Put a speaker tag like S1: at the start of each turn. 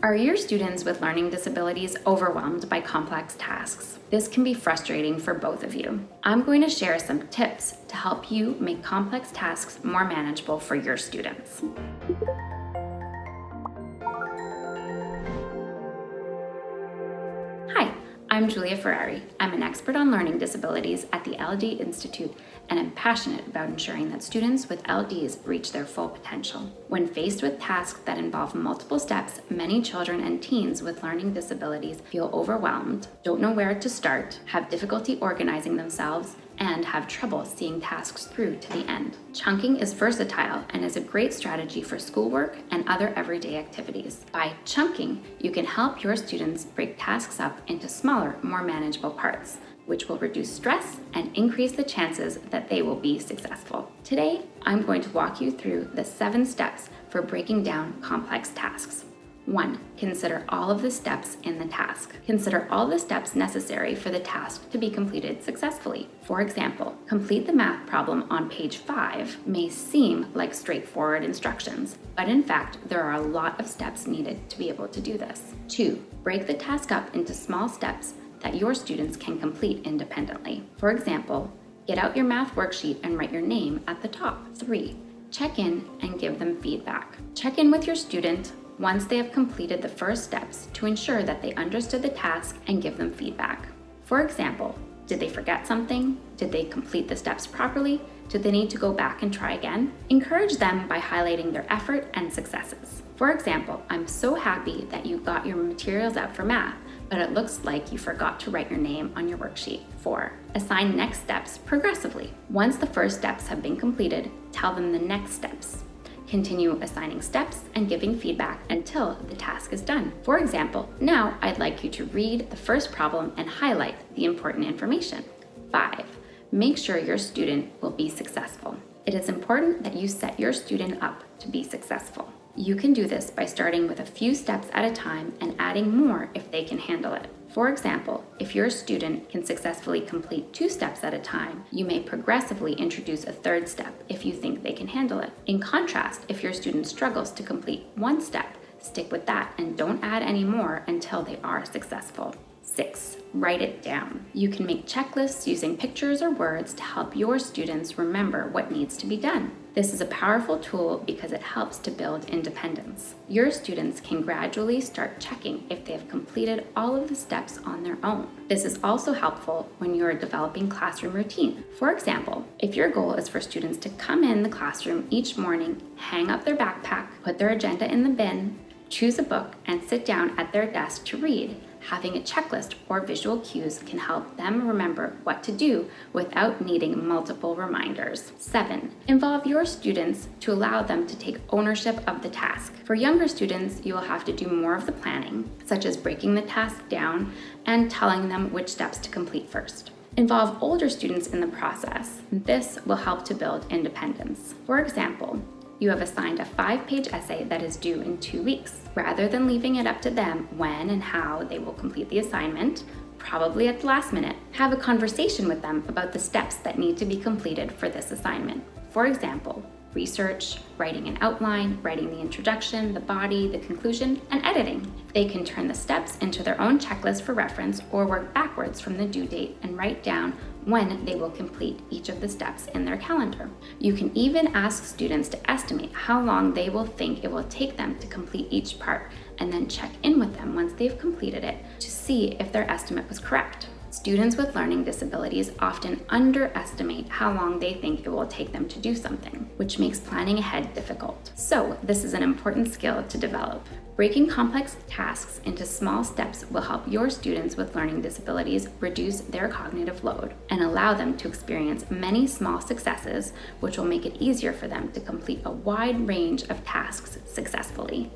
S1: Are your students with learning disabilities overwhelmed by complex tasks? This can be frustrating for both of you. I'm going to share some tips to help you make complex tasks more manageable for your students. Hi, I'm Julia Ferrari. I'm an expert on learning disabilities at the LD Institute, and I'm passionate about ensuring that students with LDs reach their full potential. When faced with tasks that involve multiple steps, many children and teens with learning disabilities feel overwhelmed, don't know where to start, have difficulty organizing themselves, and have trouble seeing tasks through to the end. Chunking is versatile and is a great strategy for schoolwork and other everyday activities. By chunking, you can help your students break tasks up into smaller, more manageable parts, which will reduce stress and increase the chances that they will be successful. Today, I'm going to walk you through the 7 steps for breaking down complex tasks. 1. Consider all of the steps in the task. Consider all the steps necessary for the task to be completed successfully. For example, complete the math problem on page 5 may seem like straightforward instructions, but in fact, there are a lot of steps needed to be able to do this. 2. Break the task up into small steps that your students can complete independently. For example, get out your math worksheet and write your name at the top. 3. Check in and give them feedback. Check in with your student once they have completed the first steps to ensure that they understood the task and give them feedback. For example, did they forget something? Did they complete the steps properly? Did they need to go back and try again? Encourage them by highlighting their effort and successes. For example, I'm so happy that you got your materials out for math, but it looks like you forgot to write your name on your worksheet. 4. Assign next steps progressively. Once the first steps have been completed, tell them the next steps. Continue assigning steps and giving feedback until the task is done. For example, now I'd like you to read the first problem and highlight the important information. 5. Make sure your student will be successful. It is important that you set your student up to be successful. You can do this by starting with a few steps at a time and adding more if they can handle it. For example, if your student can successfully complete 2 steps at a time, you may progressively introduce a 3rd step if you think they can handle it. In contrast, if your student struggles to complete 1 step, stick with that and don't add any more until they are successful. 6. Write it down. You can make checklists using pictures or words to help your students remember what needs to be done. This is a powerful tool because it helps to build independence. Your students can gradually start checking if they have completed all of the steps on their own. This is also helpful when you're developing classroom routine. For example, if your goal is for students to come in the classroom each morning, hang up their backpack, put their agenda in the bin, choose a book, and sit down at their desk to read, having a checklist or visual cues can help them remember what to do without needing multiple reminders. 7. Involve your students to allow them to take ownership of the task. For younger students, you will have to do more of the planning, such as breaking the task down and telling them which steps to complete first. Involve older students in the process. This will help to build independence. For example, you have assigned a 5-page essay that is due in 2 weeks. Rather than leaving it up to them when and how they will complete the assignment, probably at the last minute, have a conversation with them about the steps that need to be completed for this assignment. For example, research, writing an outline, writing the introduction, the body, the conclusion, and editing. They can turn the steps into their own checklist for reference or work backwards from the due date and write down when they will complete each of the steps in their calendar. You can even ask students to estimate how long they will think it will take them to complete each part and then check in with them once they've completed it to see if their estimate was correct. Students with learning disabilities often underestimate how long they think it will take them to do something, which makes planning ahead difficult. So, this is an important skill to develop. Breaking complex tasks into small steps will help your students with learning disabilities reduce their cognitive load and allow them to experience many small successes, which will make it easier for them to complete a wide range of tasks successfully.